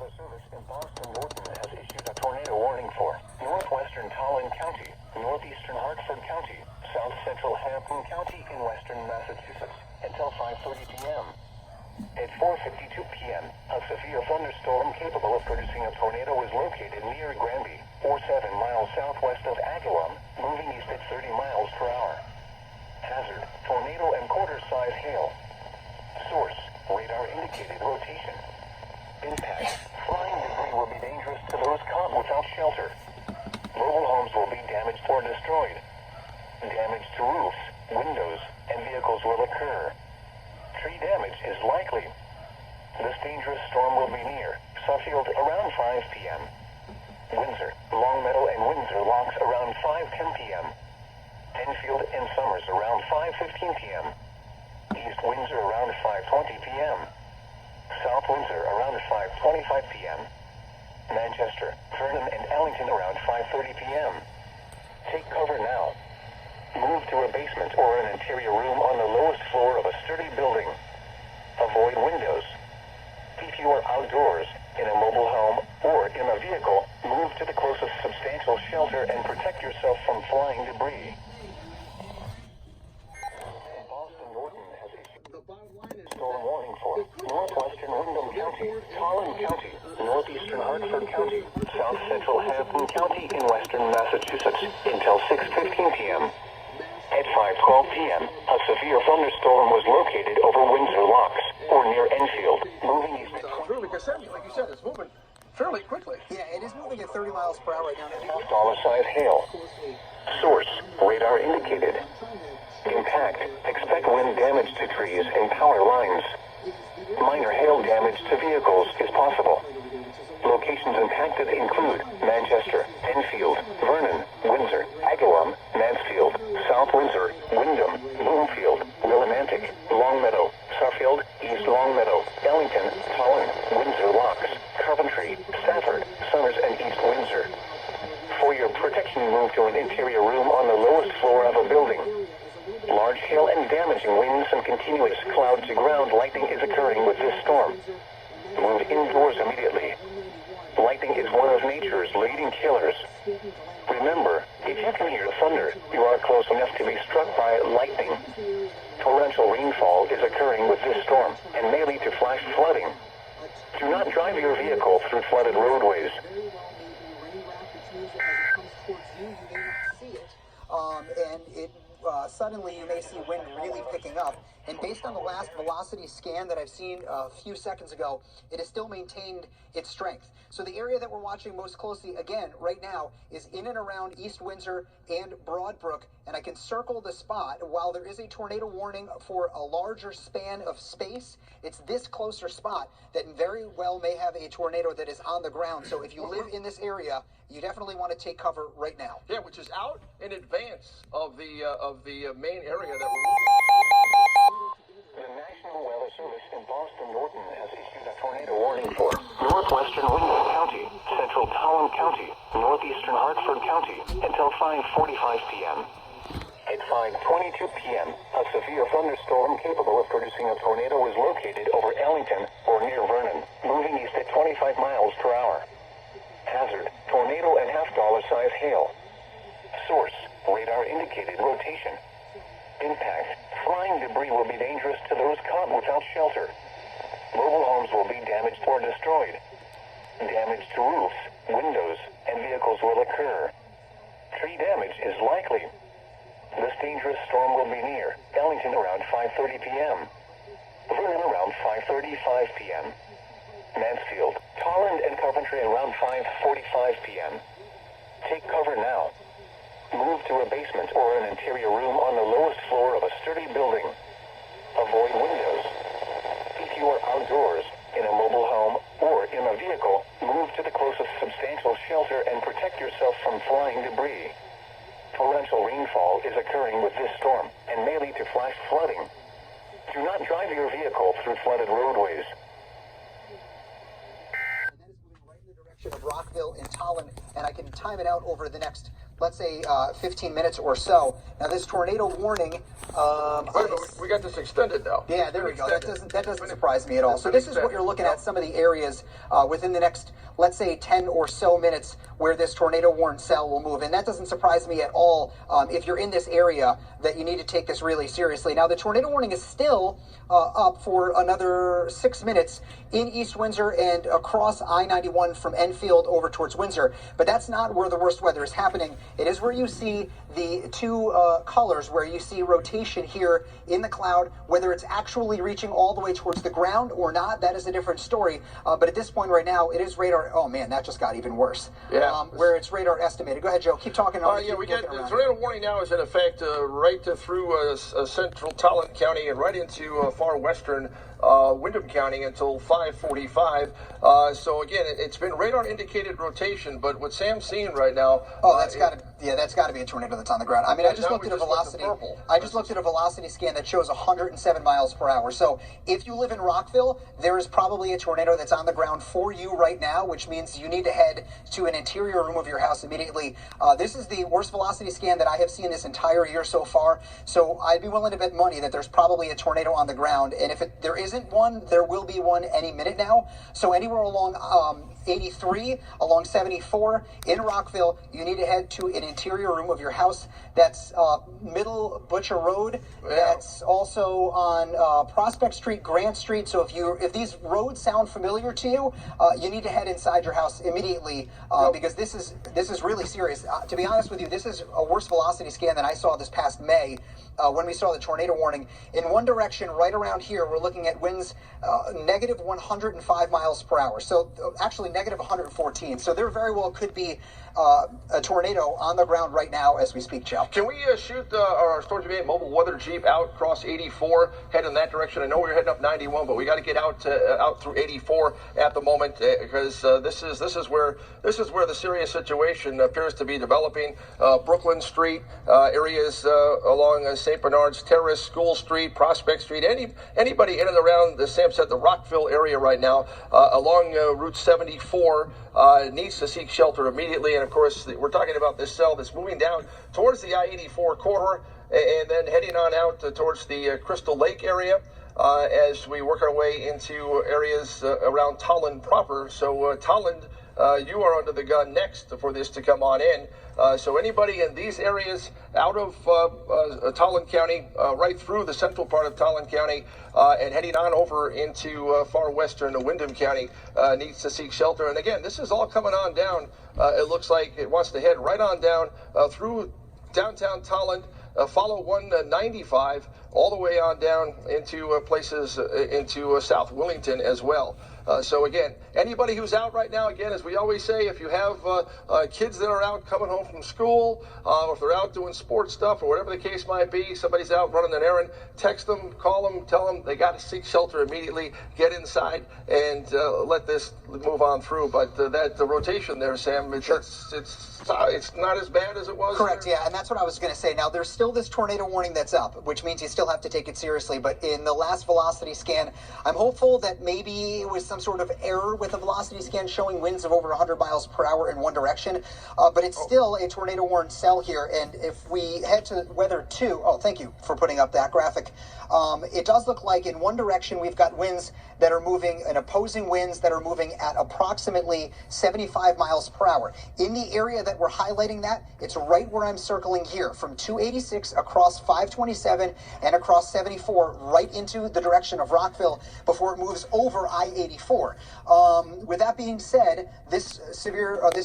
Weather Service in Boston Norton has issued a tornado warning for northwestern Tallinn County, northeastern Hartford County, south central Hampden County in western Massachusetts until 5:30 p.m. At 4:52 p.m., a severe thunderstorm capable of producing a tornado was located near Granby, or 7 miles southwest of Agawam, moving east at 30 miles per hour. Hazard, tornado and quarter-size hail. Source, radar indicated rotation. Impact, flying debris will be dangerous to those caught without shelter. Mobile homes will be damaged or destroyed. Damage to roofs, windows, and vehicles will occur. Tree damage is likely. This dangerous storm will be near Suffield around 5 p.m. Windsor, Longmeadow, and Windsor locks around 5:10 p.m. Enfield and Somers around 5:15 p.m. East Windsor around 5:20 p.m. South Windsor around 5:25 p.m. Manchester, Vernon, and Ellington around 5:30 p.m. Take cover now. Move to a basement or an interior room on the lowest floor of a sturdy building. Avoid windows. If you are outdoors, in a mobile home, or in a vehicle, move to the closest substantial shelter and protect yourself from flying debris. Boston Norton has issued a storm warning for northwestern Windham County, Tallinn County, northeastern Hartford County, south central Hampden County in western Massachusetts until 6:15 p.m. At 5:12 p.m., a severe thunderstorm was located over Windsor Locks, or near Enfield, moving east at like you said, it's moving fairly quickly. Yeah, it is moving at 30 miles per hour right now. $1 hail. Source, radar indicated. Impact, expect wind damage to trees and power lines. Minor hail damage to vehicles is possible. Locations impacted include Manchester, Enfield, Vernon, Windsor, Agawam, Mansfield, South Windsor, Windham, Bloomfield, Willimantic, Longmeadow, Suffield, East Longmeadow, Ellington, Tallinn, Windsor Locks, Coventry, Stafford, Somers, and East Windsor. For your protection, move to an interior room on the lowest floor of a building. Large hail and damaging winds and continuous cloud-to-ground lightning is occurring with this storm. Move indoors immediately. Lightning is one of nature's leading killers. Remember, if you can hear thunder, you are close enough to be struck by lightning. Torrential rainfall is occurring with this storm and may lead to flash flooding. Do not drive your vehicle through flooded roadways. Suddenly you may see wind really picking up, and based on the last velocity scan that I've seen a few seconds ago, it has still maintained its strength. So the area that we're watching most closely, again, right now, is in and around East Windsor and Broadbrook, and I can circle the spot. While there is a tornado warning for a larger span of space, it's this closer spot that very well may have a tornado that is on the ground. So if you live in this area, you definitely want to take cover right now. Yeah, which is out in advance of the main area that we're The National Weather Service in Boston Norton has issued a tornado warning for northwestern Windham County, central Tallinn County, northeastern Hartford County until 5:45 p.m. At 5:22 p.m., a severe thunderstorm capable of producing a tornado was located over Ellington or near Vernon, moving east at 25 miles per hour. Hazard, tornado and $1/size hail. Source, radar indicated rotation. Impact, flying debris will be dangerous to those caught without shelter. Mobile homes will be damaged or destroyed. Damage to roofs, windows, and vehicles will occur. Tree damage is likely. This dangerous storm will be near Ellington around 5:30 p.m. Vernon around 5:35 p.m. Mansfield, Tallinn, and Coventry around 5:45 p.m. Take cover now. Move to a basement or an interior room on the lowest floor of a sturdy building. Avoid windows. If you are outdoors, in a mobile home, or in a vehicle, move to the closest substantial shelter and protect yourself from flying debris. Torrential rainfall is occurring with this storm and may lead to flash flooding. Do not drive your vehicle through flooded roadways. And that is moving right in the direction of Rockville and Tallinn, and I can time it out over the next let's say 15 minutes or so. Now this tornado warning. We got this extended now. Yeah, there we go. That doesn't surprise me at all. So this is what you're looking at, some of the areas within the next, let's say, 10 or so minutes where this tornado warned cell will move. And that doesn't surprise me at all if you're in this area that you need to take this really seriously. Now, the tornado warning is still up for another 6 minutes in East Windsor and across I-91 from Enfield over towards Windsor. But that's not where the worst weather is happening. It is where you see the two colors, where you see rotation here in the cloud. Whether it's actually reaching all the way towards the ground or not, that is a different story. But at this point right now, it is radar. Oh man, that just got even worse. Yeah. Where it's radar estimated. Go ahead, Joe. Keep talking. Yeah, we get the tornado warning now is in effect right through central Talon County and right into far western Windham County until 5:45. So again, it's been radar indicated rotation, but what Sam's seeing right now. Oh, that's got to be a tornado that's on the ground. I mean, I just looked at a velocity. I just looked at a velocity scan that shows 107 miles per hour. So if you live in Rockville, there is probably a tornado that's on the ground for you right now, which means you need to head to an interior room of your house immediately. This is the worst velocity scan that I have seen this entire year so far. So I'd be willing to bet money that there's probably a tornado on the ground. And if there isn't one, there will be one any minute now. So anywhere along 83, along 74 in Rockville, you need to head to an interior room of your house. That's Middle Butcher Road. Yeah. That's also on Prospect Street, Grant Street. So if these roads sound familiar to you, you need to head inside your house immediately because this is really serious. To be honest with you, this is a worse velocity scan than I saw this past May when we saw the tornado warning. In one direction, right around here, we're looking at winds negative 105 miles per hour. So actually negative 114. So there very well could be a tornado on the ground right now as we speak, Joe. Can we shoot our Storm Team 8 mobile weather Jeep out across 84, head in that direction? I know we're heading up 91, but we got to get out through 84 at the moment because this is where the serious situation appears to be developing. Brooklyn Street areas along St. Bernard's Terrace, School Street, Prospect Street, anybody in and around Sam said the Rockville area right now along Route 74 needs to seek shelter immediately. And of course, we're talking about this cell that's moving down towards the I-84 corridor and then heading on out towards the Crystal Lake area as we work our way into areas around Tolland proper. So Tolland, you are under the gun next for this to come on in. So anybody in these areas out of Tolland County, right through the central part of Tolland County, and heading on over into far western Windham County needs to seek shelter. And again, this is all coming on down. It looks like it wants to head right on down through downtown Tolland, follow 195 all the way on down into places into South Willington as well. So again, anybody who's out right now, again, as we always say, if you have kids that are out coming home from school, or if they're out doing sports stuff or whatever the case might be, somebody's out running an errand, text them, call them, tell them they got to seek shelter immediately, get inside, and let this move on through. But the rotation there, Sam, it's not as bad as it was. Correct, yeah, and that's what I was going to say. Now, there's still this tornado warning that's up, which means you still have to take it seriously. But in the last velocity scan, I'm hopeful that maybe it was some sort of error with the velocity scan showing winds of over 100 miles per hour in one direction. But it's still a tornado warned cell here. And if we head to weather 2, thank you for putting up that graphic. It does look like in one direction we've got winds that are moving, and opposing winds that are moving at approximately 75 miles per hour. In the area that we're highlighting that, it's right where I'm circling here, from 286 across 527 and across 74, right into the direction of Rockville before it moves over I-84. With that being said, this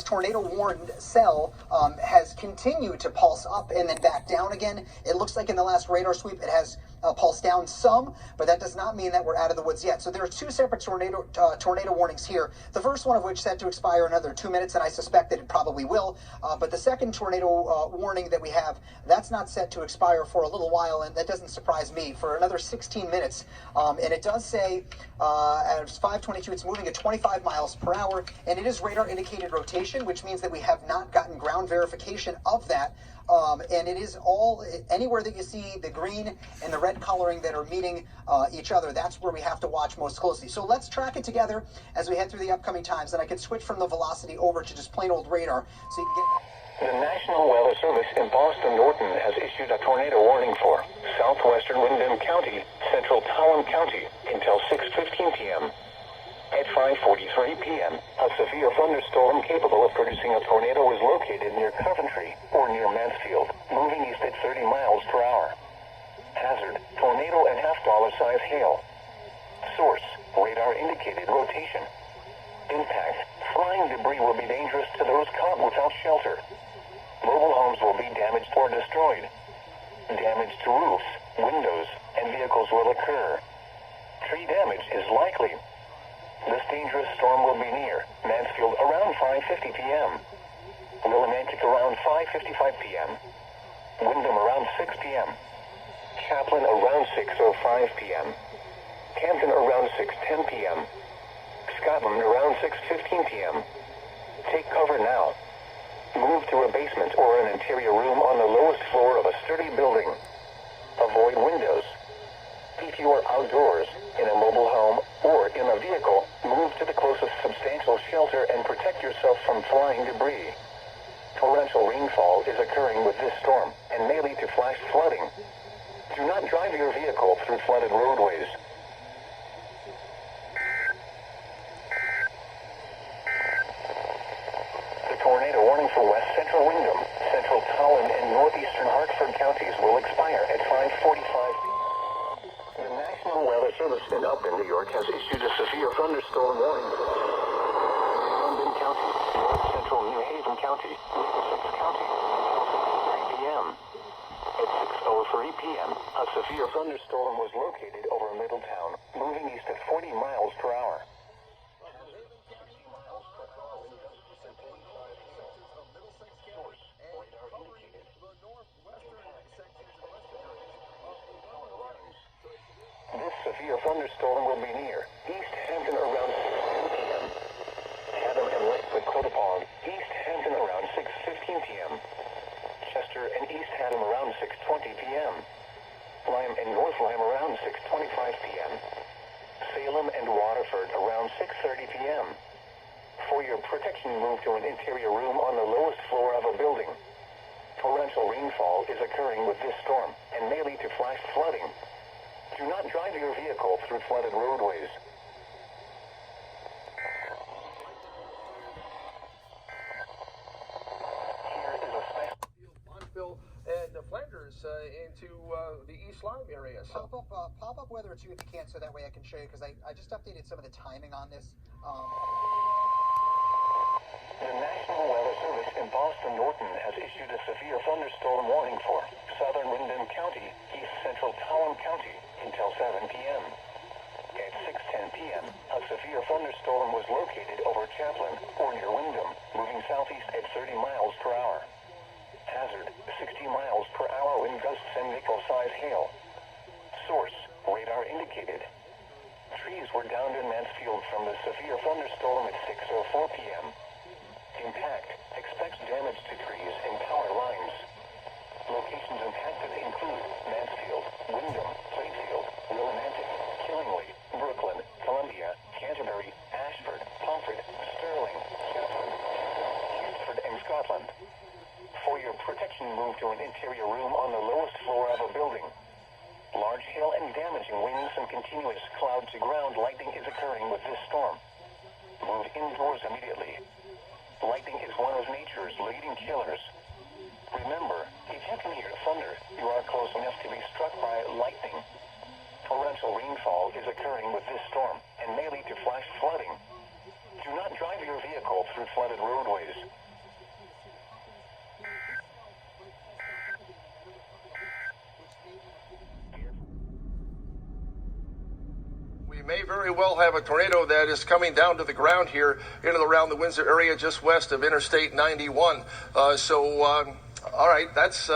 tornado warned cell has continued to pulse up and then back down again. It looks like in the last radar sweep it has pulsed down some, but that does not mean that we're out of the woods yet. So there are two separate tornado warnings here. The first one of which set to expire another 2 minutes, and I suspect that it probably will. But the second tornado warning that we have, that's not set to expire for a little while, and that doesn't surprise me, for another 16 minutes. And it does say at 5:22, it's moving at 25 miles per hour, and it is radar indicated rotation, which means that we have not gotten ground verification of that. And it is all, anywhere that you see the green and the red coloring that are meeting each other, that's where we have to watch most closely. So let's track it together as we head through the upcoming times. And I can switch from the velocity over to just plain old radar so you can get... The National Weather Service in Boston Norton has issued a tornado warning for southwestern Windham County, central Talon County, until 6:15 p.m. At 5:43 p.m., a severe thunderstorm capable of producing a tornado is located near Coventry or near Mansfield, moving east at 30 miles per hour. Hazard, tornado and half-dollar size hail. Source, radar indicated rotation. Impact, flying debris will be dangerous to those caught without shelter. Mobile homes will be damaged or destroyed. Damage to roofs, windows, and vehicles will occur. Tree damage is likely. This dangerous storm will be near Mansfield around 5:50 p.m. Willimantic around 5:55 p.m. Windham around 6 p.m. Chaplin around 6:05 p.m. Camden around 6:10 p.m. Scotland around 6:15 p.m. Take cover now. Move to a basement or an interior room on the lowest floor of a sturdy building. Avoid windows. If you are outdoors, in a mobile home, or in a vehicle, move to the closest substantial shelter and protect yourself from flying debris. Torrential rainfall is occurring with this storm and may lead to flash flooding. Do not drive your vehicle through flooded roadways. The tornado warning for west central Windham, central Talon, and northeastern Hartford counties will expire at 5:45. The National Weather Service in Upton, New York, has issued a severe thunderstorm warning. London County, north central New Haven County, Middlesex County, until 3 p.m. At 6:03 p.m., a severe thunderstorm was located over Middletown, moving east at 40 miles per hour. This severe thunderstorm will be near East Hampton around 6:10 p.m. Haddam and Lakewood Cotapong, East Hampton around 6:15 p.m. Chester and East Haddam around 6:20 p.m. Lyme and North Lyme around 6:25 p.m. Salem and Waterford around 6:30 p.m. For your protection, move to an interior room on the lowest floor of a building. Torrential rainfall is occurring with this storm and may lead to flash flooding. Do not drive your vehicle through flooded roadways. Here is a special... Montville and Flanders into the East Lyme area. So Pop up weather too if you can, so that way I can show you, because I just updated some of the timing on this. The National Weather Service in Boston Norton has issued a severe thunderstorm warning for southern Windham County, east central Talon County, until 7 p.m. At 6:10 p.m., a severe thunderstorm was located over Chaplin or near Windham, moving southeast at 30 miles per hour. Hazard, 60 miles per hour wind gusts and nickel-size hail. Source, radar indicated. Trees were downed in Mansfield from the severe thunderstorm at 6:04 p.m. Impact, expects damage to trees and power lines. Locations impacted include Mansfield, Windham, Plainfield, Willimantic, Killingly, Brooklyn, Columbia, Canterbury, Ashford, Pomfret, Stirling, Chatham, Hereford, and Scotland. For your protection, move to an interior room on the lowest floor of a building. Large hail and damaging winds and continuous cloud-to-ground lightning is occurring with this storm. Move indoors immediately. Lightning is one of nature's leading killers. Remember, if you can hear thunder, you are close enough to be struck by lightning. Torrential rainfall is occurring with this storm and may lead to flash flooding. Do not drive your vehicle through flooded roadways. we may very well have a tornado that is coming down to the ground here in and around the Windsor area just west of Interstate 91. All right, that's